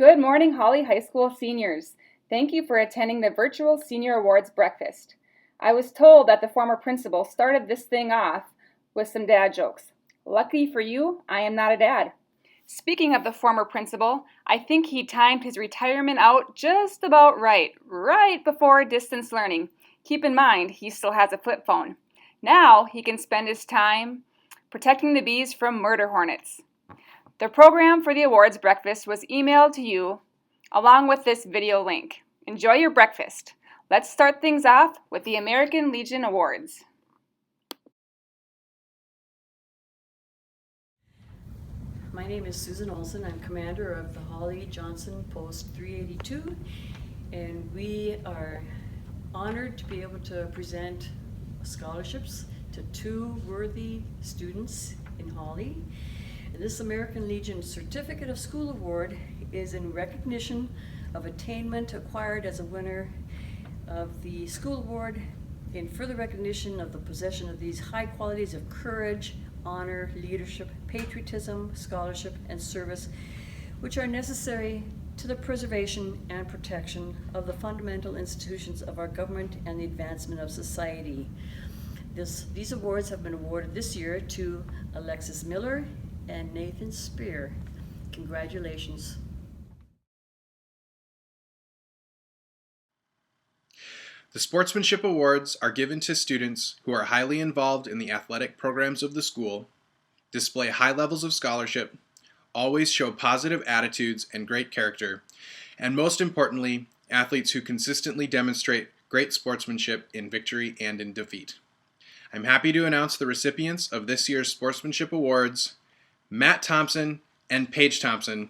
Good morning, Holly High School seniors. Thank you for attending the virtual Senior Awards breakfast. I was told that the former principal started this thing off with some dad jokes. Lucky for you, I am not a dad. Speaking of the former principal, I think he timed his retirement out just about right before distance learning. Keep in mind, he still has a flip phone. Now he can spend his time protecting the bees from murder hornets. The program for the awards breakfast was emailed to you along with this video link. Enjoy your breakfast. Let's start things off with the American Legion Awards. My name is Susan Olson. I'm commander of the Holly Johnson Post 382, and we are honored to be able to present scholarships to two worthy students in Holly. And this American Legion Certificate of School Award is in recognition of attainment acquired as a winner of the school award, in further recognition of the possession of these high qualities of courage, honor, leadership, patriotism, scholarship, and service, which are necessary to the preservation and protection of the fundamental institutions of our government and the advancement of society. These awards have been awarded this year to Alexis Miller and Nathan Spear. Congratulations. The Sportsmanship Awards are given to students who are highly involved in the athletic programs of the school, display high levels of scholarship, always show positive attitudes and great character, and most importantly, athletes who consistently demonstrate great sportsmanship in victory and in defeat. I'm happy to announce the recipients of this year's Sportsmanship Awards, Matt Thompson and Paige Thompson.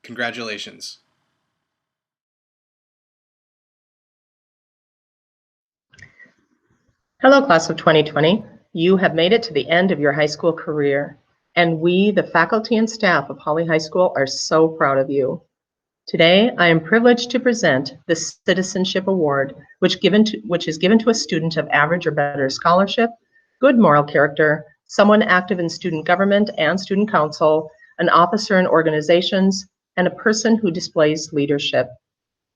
Congratulations. Hello, class of 2020. You have made it to the end of your high school career, and we, the faculty and staff of Holly High School, are so proud of you. Today, I am privileged to present the Citizenship Award, which is given to a student of average or better scholarship, good moral character, someone active in student government and student council, an officer in organizations, and a person who displays leadership.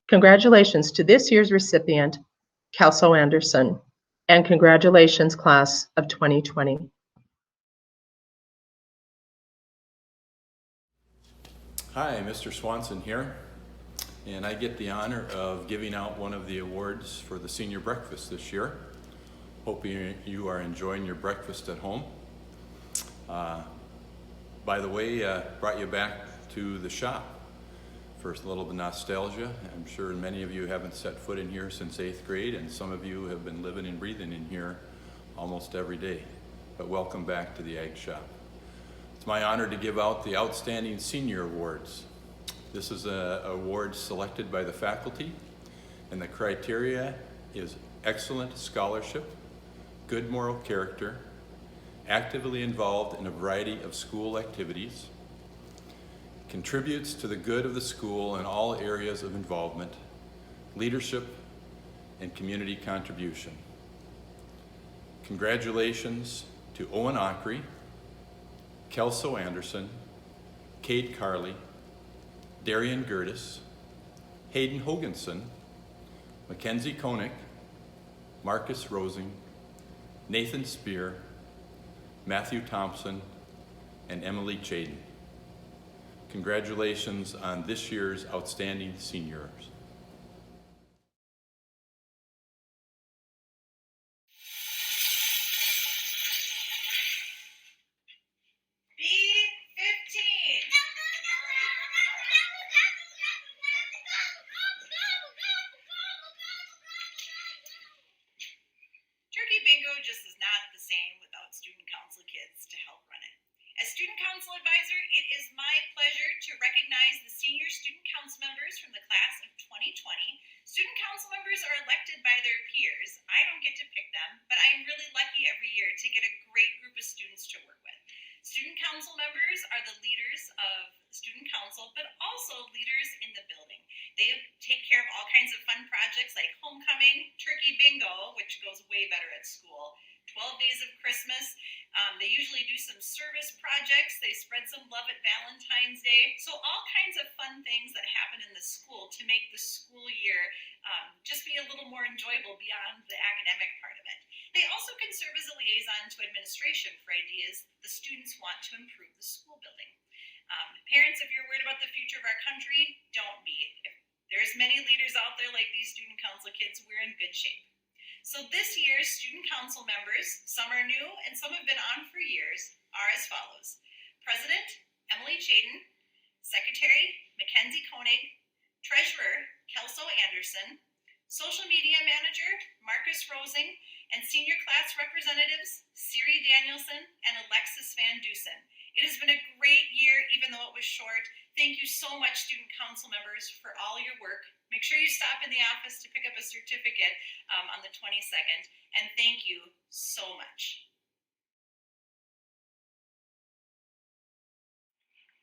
Congratulations to this year's recipient, Kelso Anderson. And congratulations, class of 2020. Hi, Mr. Swanson here, and I get the honor of giving out one of the awards for the senior breakfast this year. Hope you are enjoying your breakfast at home. By the way, brought you back to the shop. First, a little bit of nostalgia. I'm sure many of you haven't set foot in here since 8th grade, and some of you have been living and breathing in here almost every day. But welcome back to the Ag Shop. It's my honor to give out the Outstanding Senior Awards. This is an award selected by the faculty, and the criteria is excellent scholarship, good moral character, actively involved in a variety of school activities, contributes to the good of the school in all areas of involvement, leadership, and community contribution. Congratulations to Owen Ockery, Kelso Anderson, Kate Carley, Darian Gertis, Hayden Hoganson, Mackenzie Koenig, Marcus Rosing, Nathan Spear, Matthew Thompson, and Emily Chaden. Congratulations on this year's outstanding seniors. Turkey Bingo just is not the same without student council kids to help run it. As student council advisor, it is my pleasure to recognize the senior student council members from the class of 2020. Student council members are elected by their peers. I don't get to pick them, but I am really lucky every year to get a great group of students to work with. Student council members are the leaders of student council, but also leaders in the building. They take care of all kinds of fun projects like homecoming, turkey bingo, which goes way better at school, 12 days of Christmas, They usually do some service projects. They spread some love at Valentine's Day. So all kinds of fun things that happen in the school to make the school year just be a little more enjoyable beyond the academic part of it. They also can serve as a liaison to administration for ideas the students want to improve the school building. Parents, if you're worried about the future of our country, don't be. If there's many leaders out there like these student council kids, we're in good shape. So this year's student council members, some are new and some have been on for years, are as follows. President, Emily Chaden. Secretary, Mackenzie Koenig. Treasurer, Kelso Anderson. Social media manager, Marcus Rosing. And senior class representatives, Siri Danielson and Alexis Van Dusen. It has been a great year, even though it was short. Thank you so much, student council members, for all your work. Make sure you stop in the office to pick up a certificate on the 22nd, and thank you so much.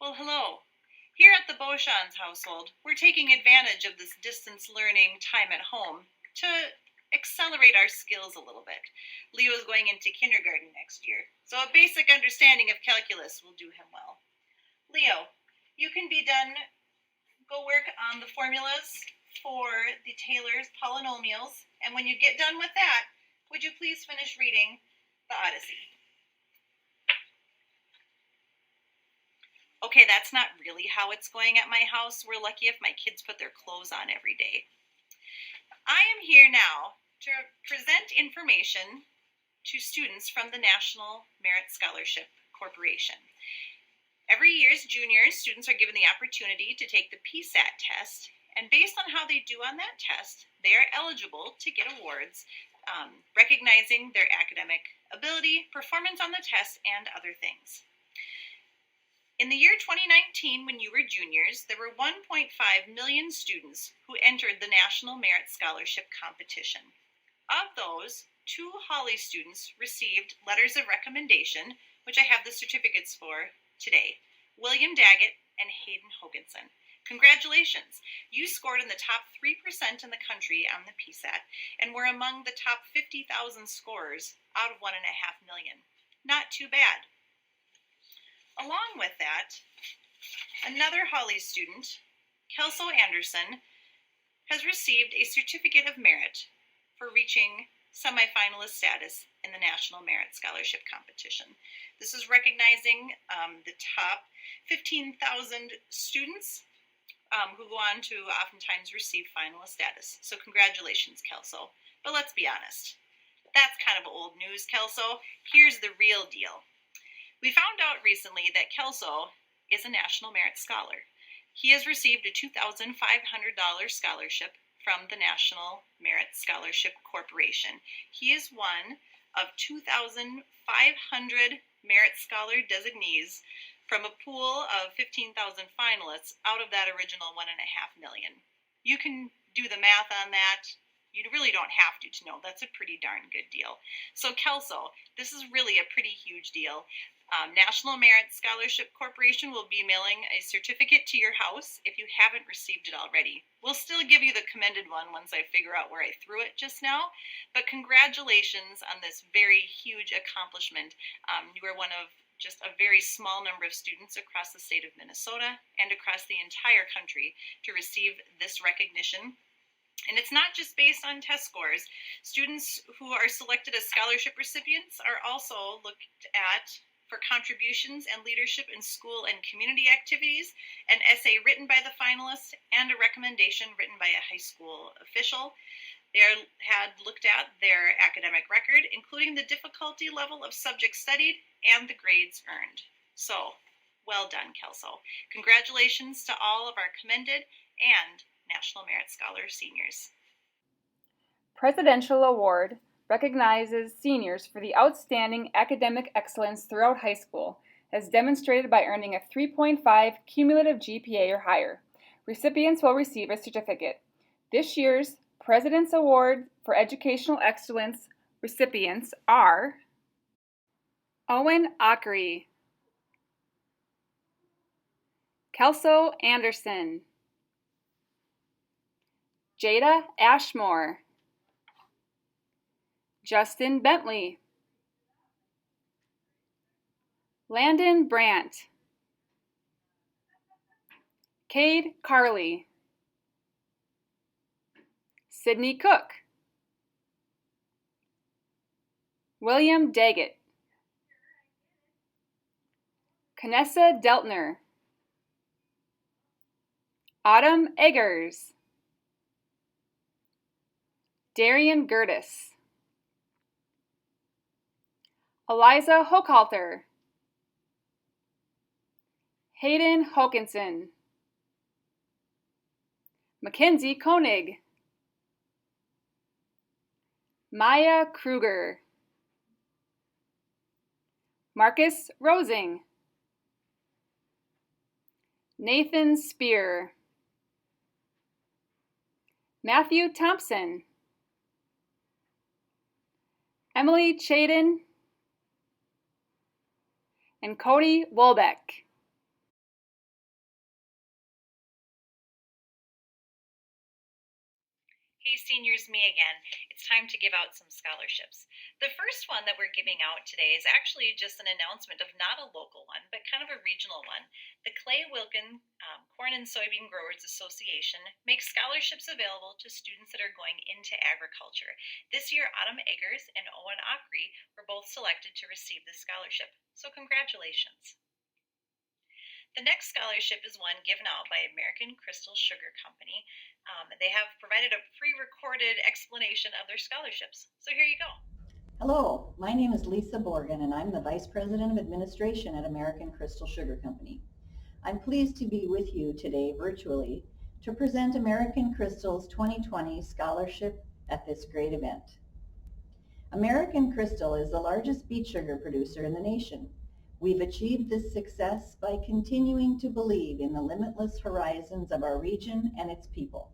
Well, hello. Here at the Beauchamps household, we're taking advantage of this distance learning time at home to accelerate our skills a little bit. Leo is going into kindergarten next year, so a basic understanding of calculus will do him well. Leo, you can be done. Go work on the formulas for the Taylor's polynomials, and when you get done with that, would you please finish reading the Odyssey? Okay, that's not really how it's going at my house. We're lucky if my kids put their clothes on every day. I am here now to present information to students from the National Merit Scholarship Corporation. Every year as juniors, students are given the opportunity to take the PSAT test, and based on how they do on that test, they are eligible to get awards recognizing their academic ability, performance on the test, and other things. In the year 2019, when you were juniors, there were 1.5 million students who entered the National Merit Scholarship Competition. Of those, 2 Holly students received letters of recommendation, which I have the certificates for today, William Daggett and Hayden Hoganson. Congratulations! You scored in the top 3% in the country on the PSAT and were among the top 50,000 scorers out of 1.5 million. Not too bad. Along with that, another Holly student, Kelso Anderson, has received a Certificate of Merit for reaching semifinalist status in the National Merit Scholarship Competition. This is recognizing the top 15,000 students who go on to oftentimes receive finalist status. So congratulations, Kelso. But let's be honest, that's kind of old news, Kelso. Here's the real deal. We found out recently that Kelso is a National Merit Scholar. He has received a $2,500 scholarship from the National Merit Scholarship Corporation. He is one of 2,500 Merit Scholar designees from a pool of 15,000 finalists out of that original 1.5 million. You can do the math on that. You really don't have to know. That's a pretty darn good deal. So Kelso, this is really a pretty huge deal. National Merit Scholarship Corporation will be mailing a certificate to your house if you haven't received it already. We'll still give you the commended one once I figure out where I threw it just now, but congratulations on this very huge accomplishment. You are one of just a very small number of students across the state of Minnesota and across the entire country to receive this recognition. And it's not just based on test scores. Students who are selected as scholarship recipients are also looked at for contributions and leadership in school and community activities, an essay written by the finalists, and a recommendation written by a high school official. They had looked at their academic record, including the difficulty level of subjects studied and the grades earned. So, well done, Kelso. Congratulations to all of our commended and National Merit Scholar seniors. Presidential Award recognizes seniors for the outstanding academic excellence throughout high school, as demonstrated by earning a 3.5 cumulative GPA or higher. Recipients will receive a certificate. This year's President's Award for Educational Excellence recipients are Owen Ockery, Kelso Anderson, Jada Ashmore, Justin Bentley, Landon Brandt, Cade Carley, Sydney Cook, William Daggett, Kanessa Deltner, Autumn Eggers, Darian Gertis, Eliza Hochhalter, Hayden Hokinson, Mackenzie Koenig, Maya Kruger, Marcus Rosing, Nathan Spear, Matthew Thompson, Emily Chaden, and Cody Wolbeck. Hey seniors, me again. It's time to give out some scholarships. The first one that we're giving out today is actually just an announcement of not a local one, but kind of a regional one. The Clay Wilkin Corn and Soybean Growers Association makes scholarships available to students that are going into agriculture. This year, Autumn Eggers and Owen Ockery were both selected to receive this scholarship. So congratulations. The next scholarship is one given out by American Crystal Sugar Company. They have provided a pre-recorded explanation of their scholarships. So here you go. Hello, my name is Lisa Borgen and I'm the Vice President of Administration at American Crystal Sugar Company. I'm pleased to be with you today virtually to present American Crystal's 2020 scholarship at this great event. American Crystal is the largest beet sugar producer in the nation. We've achieved this success by continuing to believe in the limitless horizons of our region and its people.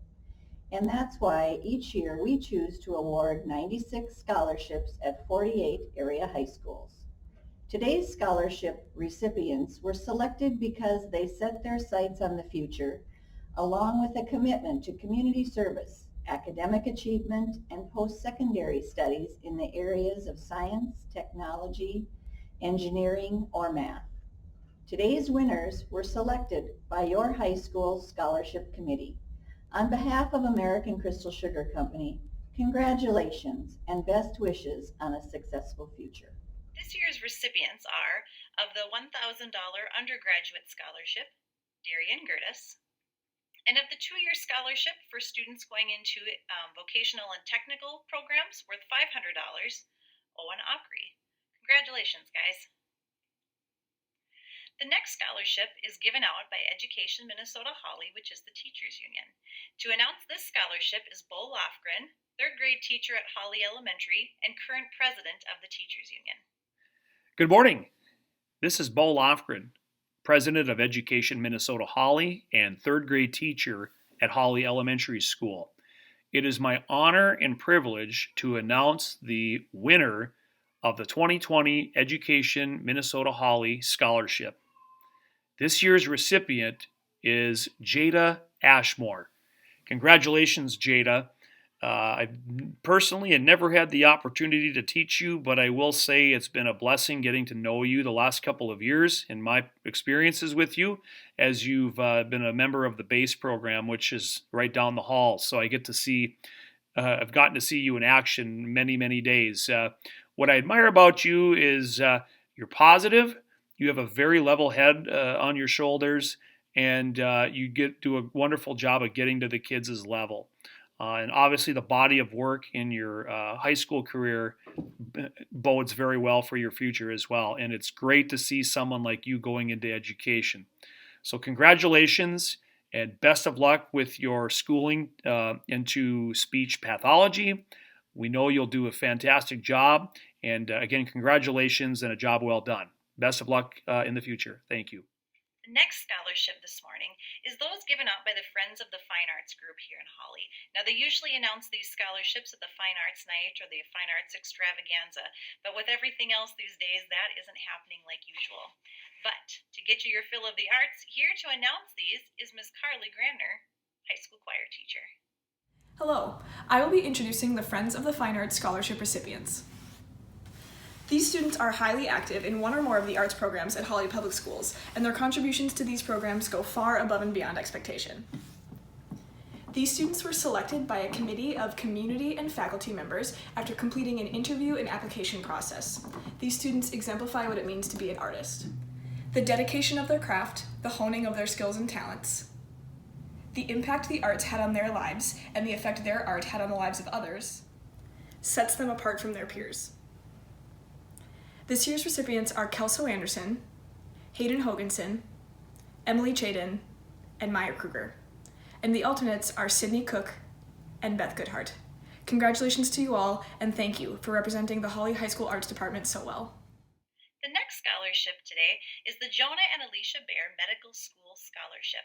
And that's why each year we choose to award 96 scholarships at 48 area high schools. Today's scholarship recipients were selected because they set their sights on the future, along with a commitment to community service, academic achievement, and post-secondary studies in the areas of science, technology, engineering, or math. Today's winners were selected by your high school scholarship committee. On behalf of American Crystal Sugar Company, congratulations and best wishes on a successful future. This year's recipients are, of the $1,000 undergraduate scholarship, Darian Gertis, and of the 2-year scholarship for students going into vocational and technical programs worth $500, Owen Ockery. Congratulations, guys. The next scholarship is given out by Education Minnesota Holly, which is the teachers union. To announce this scholarship is Bo Lofgren, 3rd grade teacher at Holly Elementary and current president of the teachers union. Good morning. This is Bo Lofgren, president of Education Minnesota Holly and 3rd grade teacher at Holly Elementary School. It is my honor and privilege to announce the winner of the 2020 Education Minnesota Holly Scholarship. This year's recipient is Jada Ashmore. Congratulations, Jada. I personally had never had the opportunity to teach you, but I will say it's been a blessing getting to know you the last couple of years in my experiences with you, as you've been a member of the BASE program, which is right down the hall. So I get to see, I've gotten to see you in action many, many days. What I admire about you is you're positive, you have a very level head on your shoulders, and you do a wonderful job of getting to the kids' level. And obviously the body of work in your high school career bodes very well for your future as well. And it's great to see someone like you going into education. So congratulations and best of luck with your schooling into speech pathology. We know you'll do a fantastic job. And again, congratulations and a job well done. Best of luck in the future. Thank you. The next scholarship this morning is those given out by the Friends of the Fine Arts group here in Holly. Now, they usually announce these scholarships at the Fine Arts Night or the Fine Arts Extravaganza, but with everything else these days, that isn't happening like usual. But to get you your fill of the arts, here to announce these is Miss Carly Gramner, high school choir teacher. Hello, I will be introducing the Friends of the Fine Arts Scholarship recipients. These students are highly active in one or more of the arts programs at Holly Public Schools, and their contributions to these programs go far above and beyond expectation. These students were selected by a committee of community and faculty members after completing an interview and application process. These students exemplify what it means to be an artist. The dedication of their craft, the honing of their skills and talents, the impact the arts had on their lives, and the effect their art had on the lives of others, sets them apart from their peers. This year's recipients are Kelso Anderson, Hayden Hoganson, Emily Chaden, and Maya Kruger. And the alternates are Sydney Cook and Beth Goodhart. Congratulations to you all, and thank you for representing the Holly High School Arts Department so well. The next scholarship today is the Jonah and Alicia Bear Medical School Scholarship.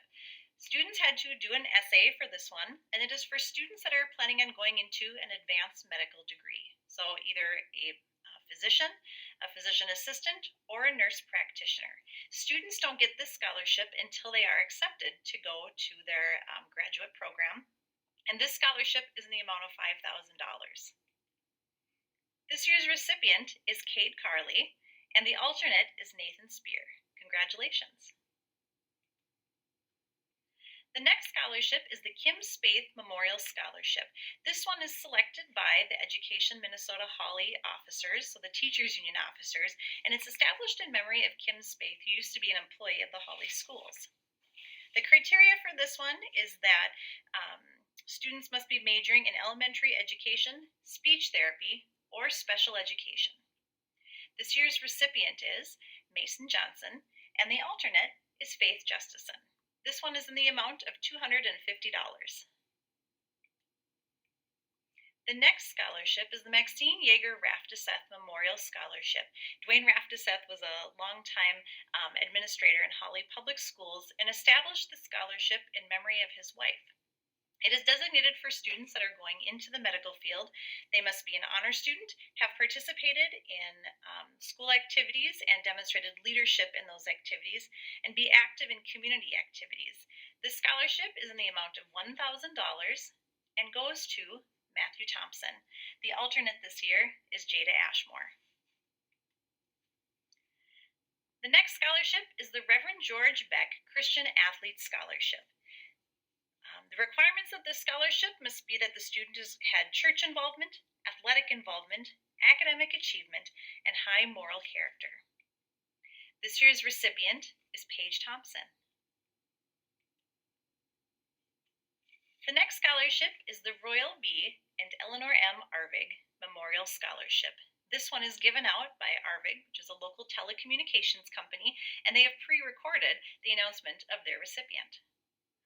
Students had to do an essay for this one, and it is for students that are planning on going into an advanced medical degree. So either a physician assistant, or a nurse practitioner. Students don't get this scholarship until they are accepted to go to their graduate program, and this scholarship is in the amount of $5,000. This year's recipient is Kate Carley, and the alternate is Nathan Spear. Congratulations. The next scholarship is the Kim Spaeth Memorial Scholarship. This one is selected by the Education Minnesota Holly officers, so the Teachers Union officers, and it's established in memory of Kim Spaeth, who used to be an employee of the Holly schools. The criteria for this one is that students must be majoring in elementary education, speech therapy, or special education. This year's recipient is Mason Johnson, and the alternate is Faith Justison. This one is in the amount of $250. The next scholarship is the Maxine Yeager Raftiseth Memorial Scholarship. Dwayne Raftiseth was a longtime administrator in Holly Public Schools and established the scholarship in memory of his wife. It is designated for students that are going into the medical field. They must be an honor student, have participated in school activities and demonstrated leadership in those activities, and be active in community activities. This scholarship is in the amount of $1,000 and goes to Matthew Thompson. The alternate this year is Jada Ashmore. The next scholarship is the Reverend George Beck Christian Athlete Scholarship. The requirements of this scholarship must be that the student has had church involvement, athletic involvement, academic achievement, and high moral character. This year's recipient is Paige Thompson. The next scholarship is the Royal B. and Eleanor M. Arvig Memorial Scholarship. This one is given out by Arvig, which is a local telecommunications company, and they have pre-recorded the announcement of their recipient.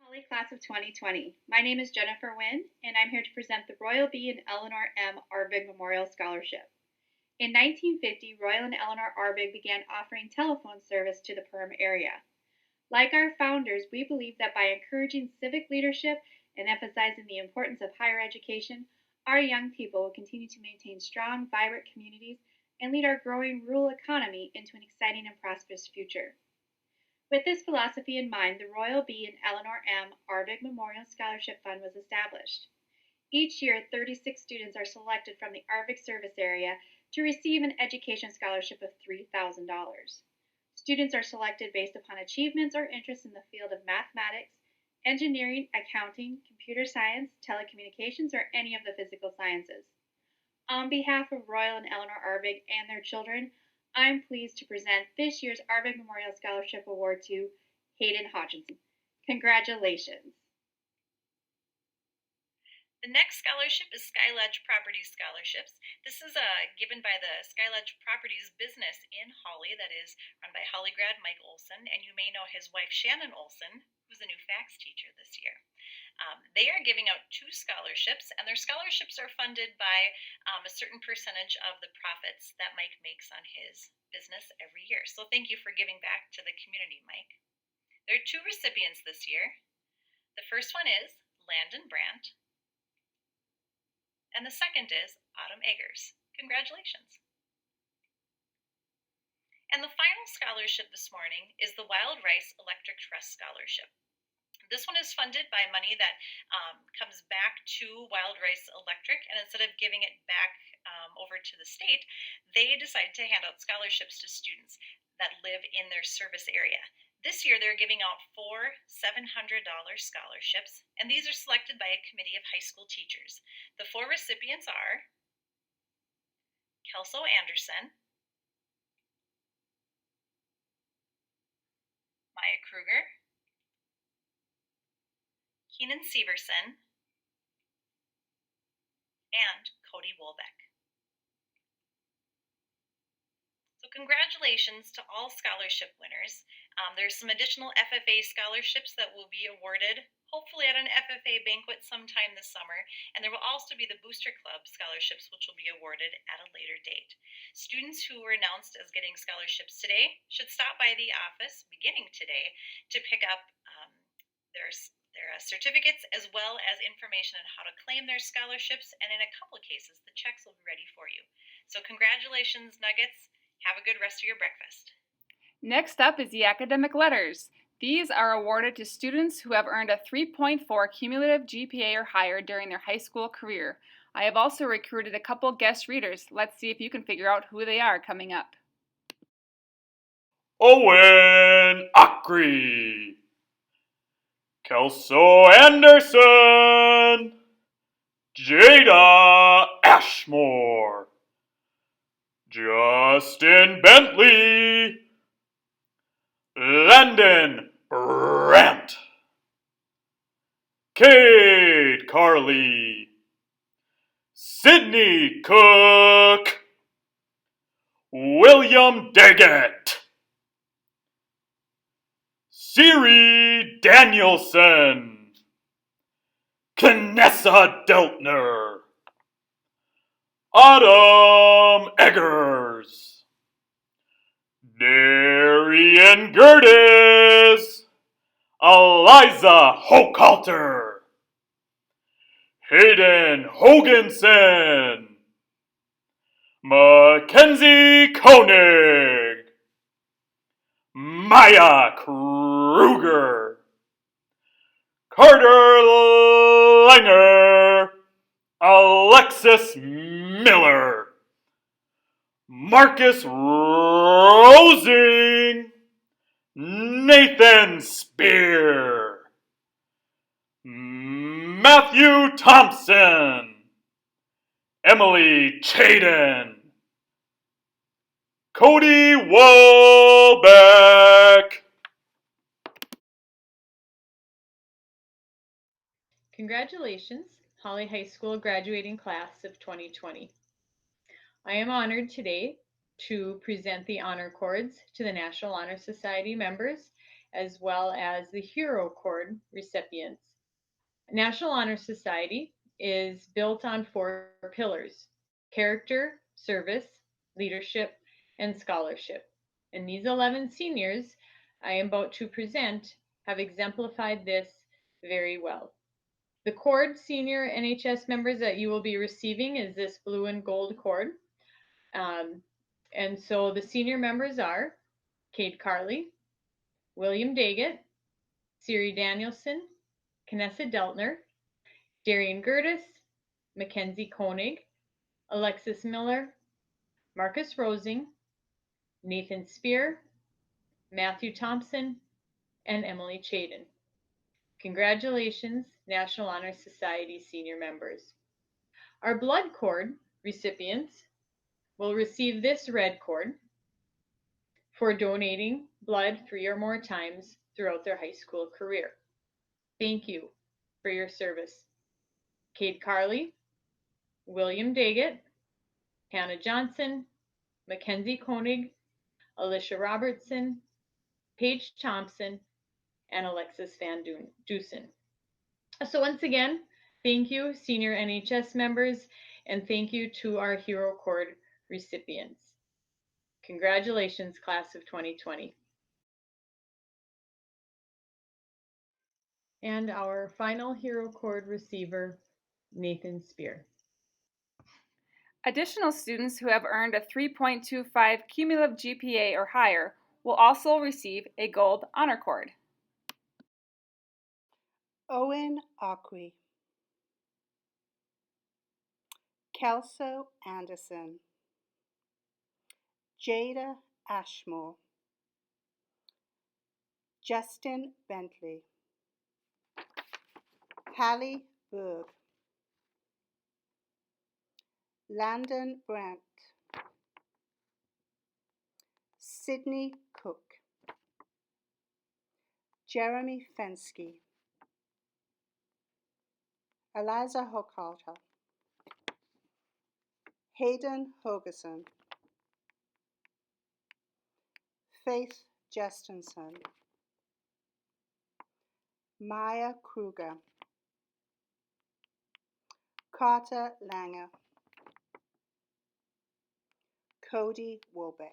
Holly Class of 2020. My name is Jennifer Wynn, and I'm here to present the Royal B. and Eleanor M. Arvig Memorial Scholarship. In 1950, Royal and Eleanor Arvig began offering telephone service to the Perham area. Like our founders, we believe that by encouraging civic leadership and emphasizing the importance of higher education, our young people will continue to maintain strong, vibrant communities and lead our growing rural economy into an exciting and prosperous future. With this philosophy in mind, the Royal B. and Eleanor M. Arvig Memorial Scholarship Fund was established. Each year, 36 students are selected from the Arvig service area to receive an education scholarship of $3,000. Students are selected based upon achievements or interests in the field of mathematics, engineering, accounting, computer science, telecommunications, or any of the physical sciences. On behalf of Royal and Eleanor Arvig and their children, I'm pleased to present this year's Arvig Memorial Scholarship Award to Hayden Hodgson. Congratulations. The next scholarship is Skyledge Properties Scholarships. This is given by the Skyledge Properties business in Holly that is run by Holly grad Mike Olson, and you may know his wife Shannon Olson, who's a new fax teacher this year. They are giving out 2 scholarships, and their scholarships are funded by a certain percentage of the profits that Mike makes on his business every year. So thank you for giving back to the community, Mike. There are 2 recipients this year. The first one is Landon Brandt, and the second is Autumn Eggers. Congratulations. And the final scholarship this morning is the Wild Rice Electric Trust Scholarship. This one is funded by money that comes back to Wild Rice Electric, and instead of giving it back over to the state, they decided to hand out scholarships to students that live in their service area. This year, they're giving out 4 $700 scholarships, and these are selected by a committee of high school teachers. The 4 recipients are Kelso Anderson, Maya Kruger, Keenan Severson, and Cody Wolbeck. So congratulations to all scholarship winners. There's some additional FFA scholarships that will be awarded, hopefully at an FFA banquet sometime this summer, and there will also be the Booster Club scholarships, which will be awarded at a later date. Students who were announced as getting scholarships today should stop by the office beginning today to pick up their certificates, as well as information on how to claim their scholarships, and in a couple of cases, the checks will be ready for you. So congratulations, Nuggets. Have a good rest of your breakfast. Next up is the academic letters. These are awarded to students who have earned a 3.4 cumulative GPA or higher during their high school career. I have also recruited a couple guest readers. Let's see if you can figure out who they are coming up. Owen Acri, Kelso Anderson, Jada Ashmore, Justin Bentley, Landon Brandt, Cade Carley, Sydney Cook, William Daggett, Siri Danielson, Knessa Deltner, Autumn Eggers, Darian Gertis, Eliza Hochhalter, Hayden Hoganson, Mackenzie Koenig, Maya Kruger, Carter Langer, Alexis Miller, Marcus Rosing, Nathan Spear, Matthew Thompson, Emily Chaden, Cody Wolbeck. Congratulations, Holly High School graduating class of 2020. I am honored today to present the honor cords to the National Honor Society members, as well as the Hero Cord recipients. National Honor Society is built on 4 pillars: character, service, leadership, and scholarship. And these 11 seniors I am about to present have exemplified this very well. The cord senior NHS members that you will be receiving is this blue and gold cord. And so the senior members are Cade Carley, William Daggett, Siri Danielson, Knessa Deltner, Darian Gertis, Mackenzie Koenig, Alexis Miller, Marcus Rosing, Nathan Spear, Matthew Thompson, and Emily Chaden. Congratulations, National Honor Society senior members. Our blood cord recipients will receive this red cord for donating blood 3 or more times throughout their high school career. Thank you for your service. Cade Carley, William Daggett, Hannah Johnson, Mackenzie Koenig, Alicia Robertson, Paige Thompson, and Alexis Van Dusen. So once again, thank you, senior NHS members, and thank you to our Hero Cord recipients. Congratulations, class of 2020. And our final Hero Cord receiver, Nathan Spear. Additional students who have earned a 3.25 cumulative GPA or higher will also receive a gold honor cord. Owen Acri, Kelso Anderson, Jada Ashmore, Justin Bentley, Hallie Berg, Landon Brandt, Sydney Cook, Jeremy Fensky, Eliza Hochhalter, Hayden Hogerson, Faith Justinson, Maya Kruger, Carter Langer, Cody Wolbeck.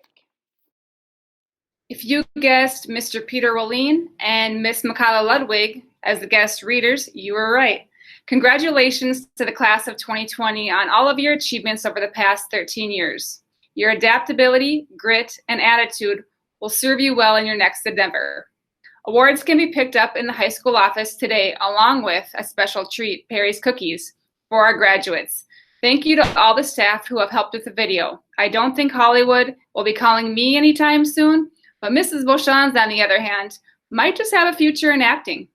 If you guessed Mr. Peter Rolleen and Miss Makala Ludwig as the guest readers, you were right. Congratulations to the class of 2020 on all of your achievements over the past 13 years. Your adaptability, grit, and attitude will serve you well in your next endeavor. Awards can be picked up in the high school office today, along with a special treat, Perry's Cookies, for our graduates. Thank you to all the staff who have helped with the video. I don't think Hollywood will be calling me anytime soon, but Mrs. Beauchamp, on the other hand, might just have a future in acting.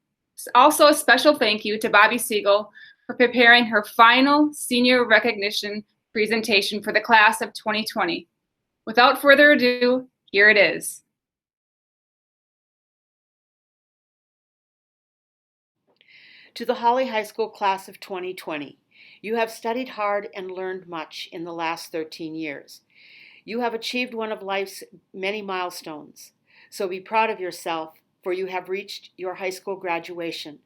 Also, a special thank you to Bobby Siegel for preparing her final senior recognition presentation for the class of 2020. Without further ado, here it is. To the Holly High School class of 2020, you have studied hard and learned much in the last 13 years. You have achieved one of life's many milestones, so be proud of yourself, for you have reached your high school graduation,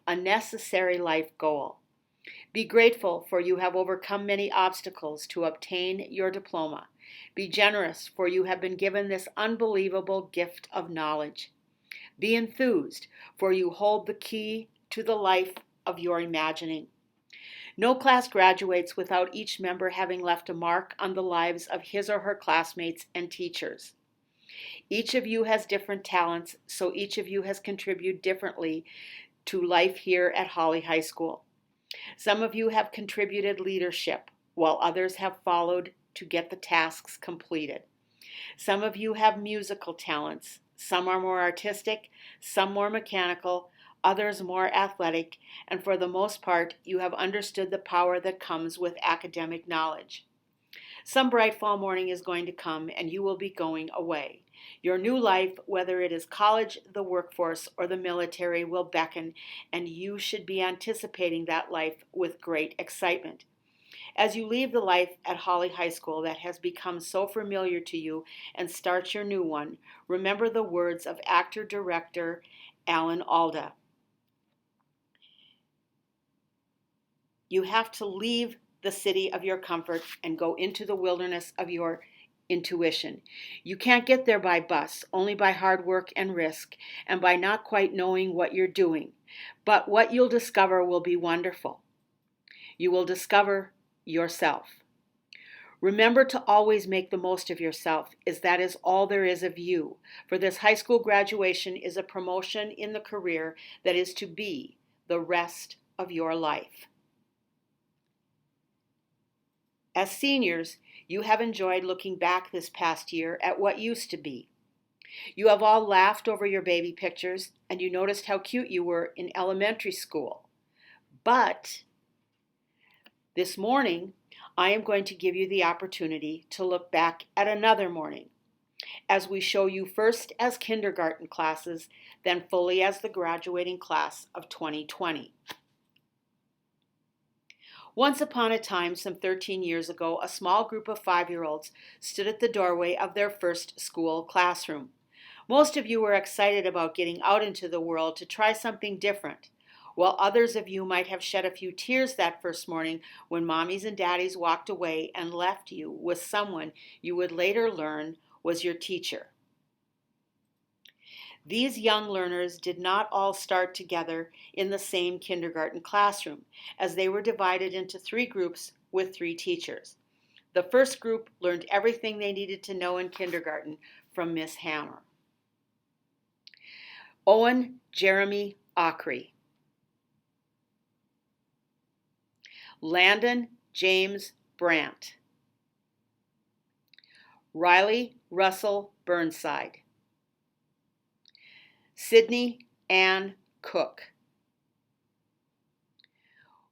a necessary life goal. Be grateful, for you have overcome many obstacles to obtain your diploma. Be generous, for you have been given this unbelievable gift of knowledge. Be enthused, for you hold the key to the life of your imagining. No class graduates without each member having left a mark on the lives of his or her classmates and teachers. Each of you has different talents, so each of you has contributed differently to life here at Holly High School. Some of you have contributed leadership, while others have followed to get the tasks completed. Some of you have musical talents. Some are more artistic, some more mechanical, others more athletic, and for the most part, you have understood the power that comes with academic knowledge. Some bright fall morning is going to come, and you will be going away. Your new life, whether it is college, the workforce, or the military, will beckon, and you should be anticipating that life with great excitement. As you leave the life at Holly High School that has become so familiar to you and start your new one, remember the words of actor-director Alan Alda. You have to leave the city of your comfort and go into the wilderness of your intuition. You can't get there by bus, only by hard work and risk, and by not quite knowing what you're doing. But what you'll discover will be wonderful. You will discover yourself. Remember to always make the most of yourself, as that is all there is of you. For this high school graduation is a promotion in the career that is to be the rest of your life. As seniors, you have enjoyed looking back this past year at what used to be. You have all laughed over your baby pictures, and you noticed how cute you were in elementary school. But this morning, I am going to give you the opportunity to look back at another morning, as we show you first as kindergarten classes, then fully as the graduating class of 2020. Once upon a time, some 13 years ago, a small group of 5-year-olds stood at the doorway of their first school classroom. Most of you were excited about getting out into the world to try something different, while others of you might have shed a few tears that first morning when mommies and daddies walked away and left you with someone you would later learn was your teacher. These young learners did not all start together in the same kindergarten classroom, as they were divided into 3 groups with 3 teachers. The first group learned everything they needed to know in kindergarten from Miss Hammer. Owen Jeremy Ockery, Landon James Brandt. Riley Russell Burnside. Sydney Ann Cook.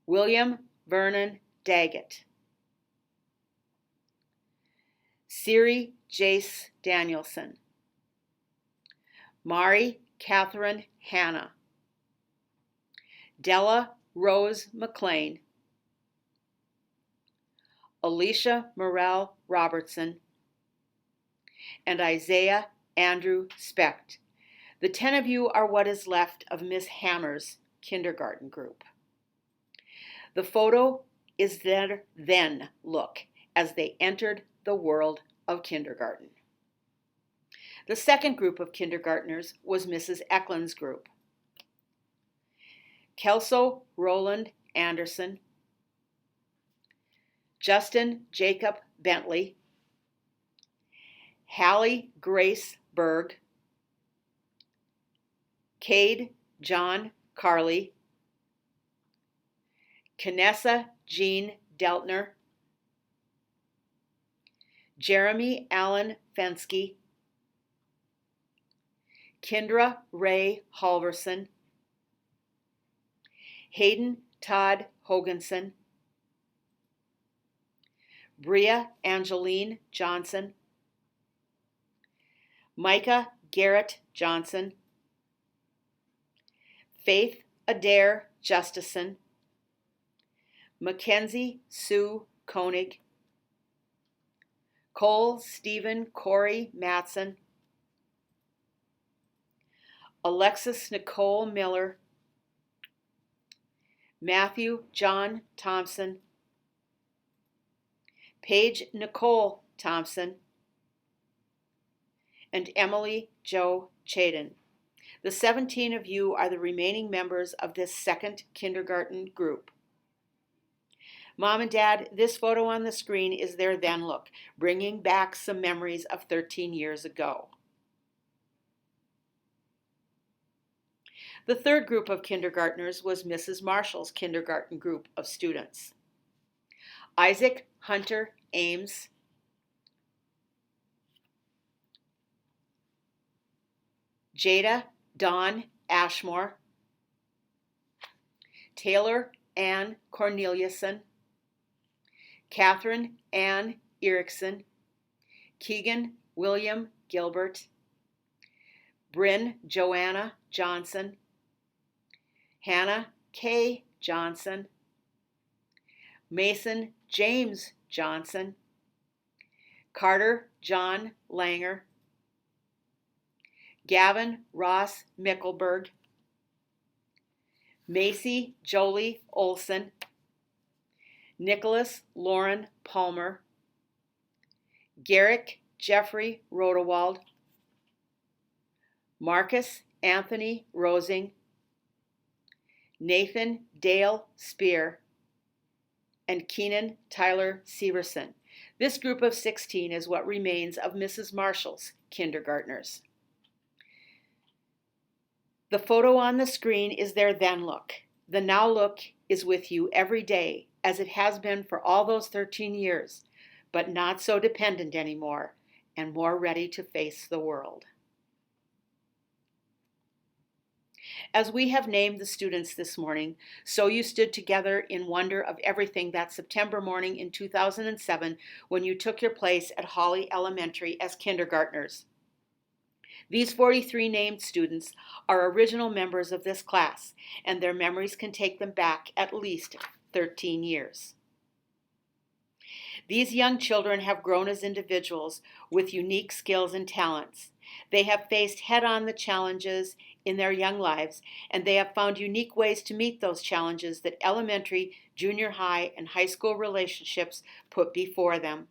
William Vernon Daggett. Siri Jace Danielson. Mari Catherine Hanna. Della Rose McLean. Alicia Morel Robertson. And Isaiah Andrew Specht. The 10 of you are what is left of Miss Hammer's kindergarten group. The photo is their then look as they entered the world of kindergarten. The second group of kindergartners was Mrs. Eklund's group. Kelso Roland Anderson, Justin Jacob Bentley, Hallie Grace Berg, Cade John Carley, Kanessa Jean Deltner, Jeremy Allen Fensky, Kendra Ray Halverson, Hayden Todd Hoganson, Bria Angeline Johnson, Micah Garrett Johnson, Faith Adair Justison, Mackenzie Sue Koenig, Cole Stephen Corey Matson, Alexis Nicole Miller, Matthew John Thompson, Paige Nicole Thompson, and Emily Jo Chaden. The 17 of you are the remaining members of this second kindergarten group. Mom and Dad, this photo on the screen is their then look, bringing back some memories of 13 years ago. The third group of kindergartners was Mrs. Marshall's kindergarten group of students. Isaac Hunter Ames, Jada Dawn Ashmore, Taylor Ann Corneliuson, Catherine Ann Erickson, Keegan William Gilbert, Bryn Joanna Johnson, Hannah K. Johnson, Mason James Johnson, Carter John Langer, Gavin Ross Mickelberg, Macy Jolie Olson, Nicholas Lauren Palmer, Garrick Jeffrey Rodewald, Marcus Anthony Rosing, Nathan Dale Spear, and Keenan Tyler Severson. This group of 16 is what remains of Mrs. Marshall's kindergartners. The photo on the screen is their then look. The now look is with you every day, as it has been for all those 13 years, but not so dependent anymore and more ready to face the world. As we have named the students this morning, so you stood together in wonder of everything that September morning in 2007 when you took your place at Holly Elementary as kindergartners. These 43 named students are original members of this class, and their memories can take them back at least 13 years. These young children have grown as individuals with unique skills and talents. They have faced head-on the challenges in their young lives, and they have found unique ways to meet those challenges that elementary, junior high, and high school relationships put before them.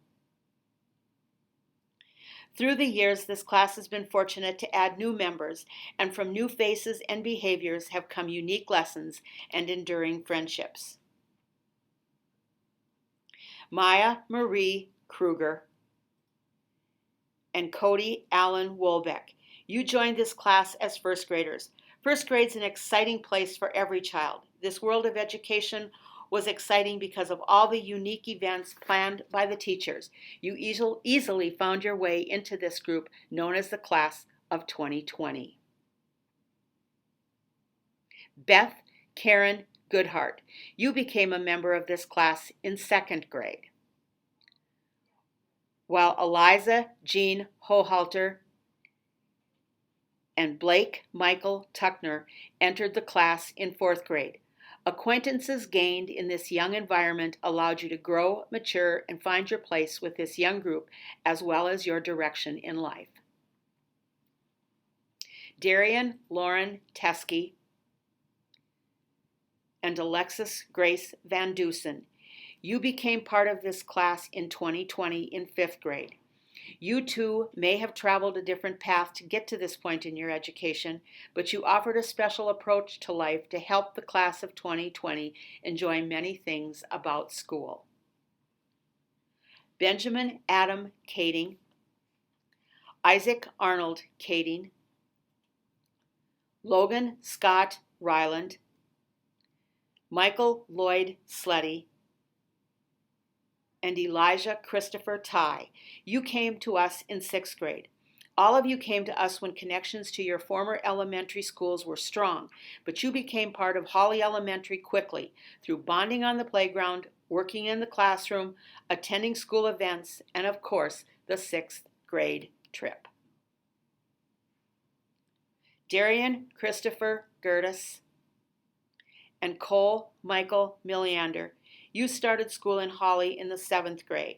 Through the years, this class has been fortunate to add new members, and from new faces and behaviors have come unique lessons and enduring friendships. Maya Marie Kruger and Cody Allen Wolbeck. You joined this class as first graders. First grade's an exciting place for every child. This world of education was exciting because of all the unique events planned by the teachers. You easily found your way into this group known as the Class of 2020. Beth Karen Goodhart, you became a member of this class in 2nd grade, while Eliza Jean Hohalter and Blake Michael Tuckner entered the class in 4th grade. Acquaintances gained in this young environment allowed you to grow, mature, and find your place with this young group as well as your direction in life. Darian Lauren Teskey and Alexis Grace Van Dusen, you became part of this class in 2020 in 5th grade. You too may have traveled a different path to get to this point in your education, but you offered a special approach to life to help the class of 2020 enjoy many things about school. Benjamin Adam Kading, Isaac Arnold Kading, Logan Scott Ryland, Michael Lloyd Sleddy, and Elijah Christopher Ty. You came to us in 6th grade. All of you came to us when connections to your former elementary schools were strong, but you became part of Holly Elementary quickly through bonding on the playground, working in the classroom, attending school events, and of course, the 6th grade trip. Darian Christopher Gertis and Cole Michael Milliander, you started school in Holly in the 7th grade.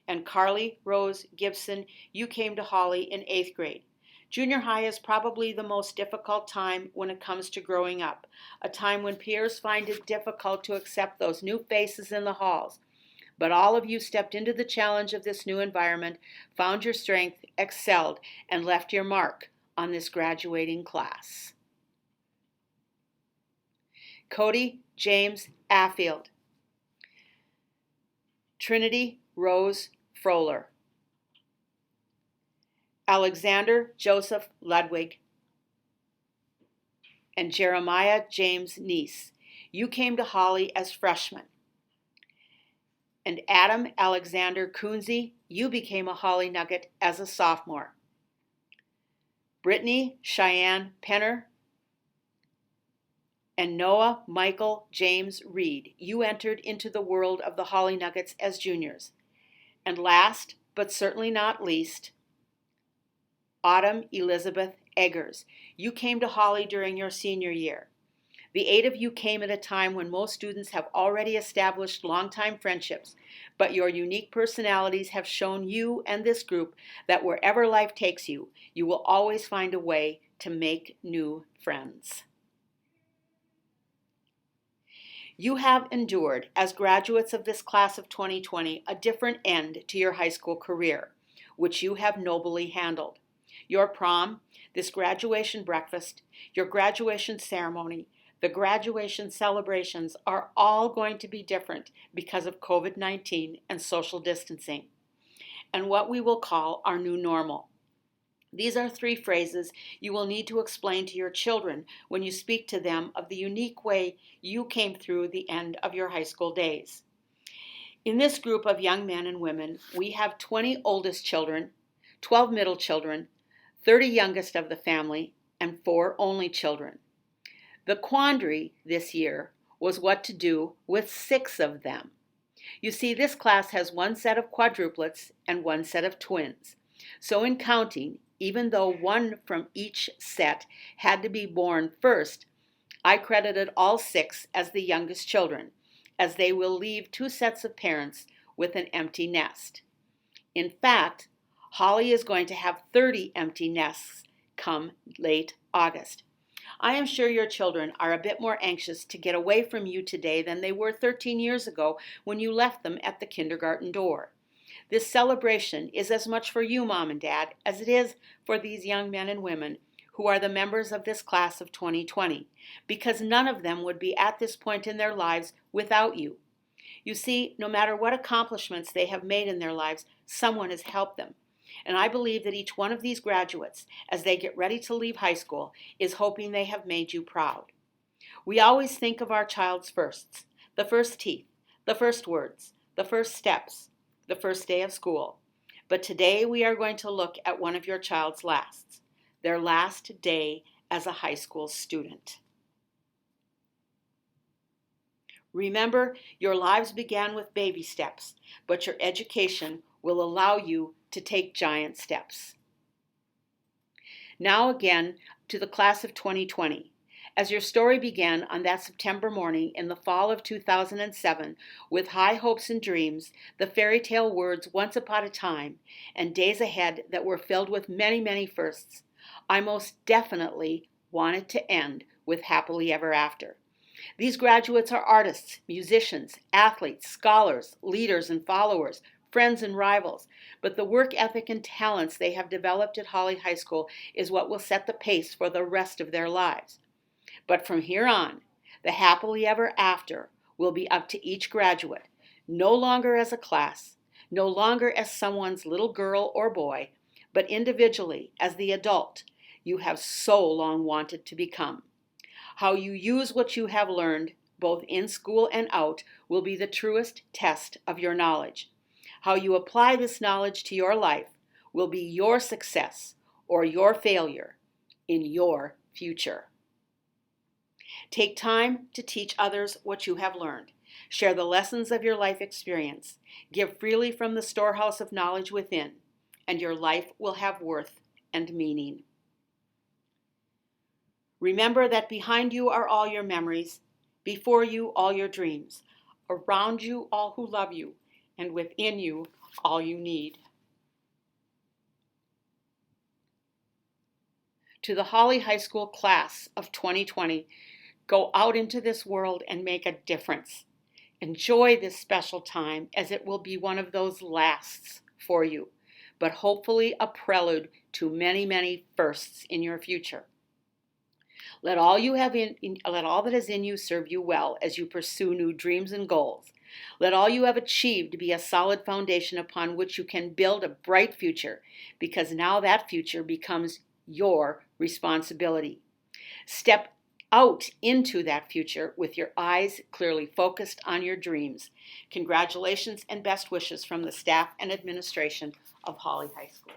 And Carly Rose Gibson, you came to Holly in 8th grade. Junior high is probably the most difficult time when it comes to growing up, a time when peers find it difficult to accept those new faces in the halls. But all of you stepped into the challenge of this new environment, found your strength, excelled, and left your mark on this graduating class. Cody James Affield, Trinity Rose Froller, Alexander Joseph Ludwig, and Jeremiah James Neese. You came to Holly as freshmen. And Adam Alexander Coonsey, you became a Holly Nugget as a sophomore. Brittany Cheyenne Penner and Noah Michael James Reed, you entered into the world of the Holly Nuggets as juniors. And last, but certainly not least, Autumn Elizabeth Eggers, you came to Holly during your senior year. The 8 of you came at a time when most students have already established longtime friendships, but your unique personalities have shown you and this group that wherever life takes you, you will always find a way to make new friends. You have endured, as graduates of this class of 2020, a different end to your high school career, which you have nobly handled. Your prom, this graduation breakfast, your graduation ceremony, the graduation celebrations are all going to be different because of COVID-19 and social distancing, and what we will call our new normal. These are 3 phrases you will need to explain to your children when you speak to them of the unique way you came through the end of your high school days. In this group of young men and women, we have 20 oldest children, 12 middle children, 30 youngest of the family, and 4 only children. The quandary this year was what to do with 6 of them. You see, this class has 1 set of quadruplets and 1 set of twins. So in counting, even though 1 from each set had to be born first, I credited all 6 as the youngest children, as they will leave 2 sets of parents with an empty nest. In fact, Holly is going to have 30 empty nests come late August. I am sure your children are a bit more anxious to get away from you today than they were 13 years ago when you left them at the kindergarten door. This celebration is as much for you, Mom and Dad, as it is for these young men and women who are the members of this class of 2020, because none of them would be at this point in their lives without you. You see, no matter what accomplishments they have made in their lives, someone has helped them. And I believe that each one of these graduates, as they get ready to leave high school, is hoping they have made you proud. We always think of our child's firsts, the first teeth, the first words, the first steps, the first day of school. But today we are going to look at one of your child's lasts, their last day as a high school student. Remember, your lives began with baby steps, but your education will allow you to take giant steps. Now again to the class of 2020. As your story began on that September morning in the fall of 2007 with high hopes and dreams, the fairy tale words once upon a time, and days ahead that were filled with many, many firsts, I most definitely wanted to end with happily ever after. These graduates are artists, musicians, athletes, scholars, leaders and followers, friends and rivals, but the work ethic and talents they have developed at Holly High School is what will set the pace for the rest of their lives. But from here on, the happily ever after will be up to each graduate, no longer as a class, no longer as someone's little girl or boy, but individually as the adult you have so long wanted to become. How you use what you have learned, both in school and out, will be the truest test of your knowledge. How you apply this knowledge to your life will be your success or your failure in your future. Take time to teach others what you have learned. Share the lessons of your life experience. Give freely from the storehouse of knowledge within, and your life will have worth and meaning. Remember that behind you are all your memories, before you all your dreams, around you all who love you, and within you all you need. To the Holly High School class of 2020, go out into this world and make a difference. Enjoy this special time as it will be one of those lasts for you, but hopefully a prelude to many, many firsts in your future. Let all that is in you serve you well as you pursue new dreams and goals. Let all you have achieved be a solid foundation upon which you can build a bright future, because now that future becomes your responsibility. Step out into that future with your eyes clearly focused on your dreams. Congratulations and best wishes from the staff and administration of Holly High School.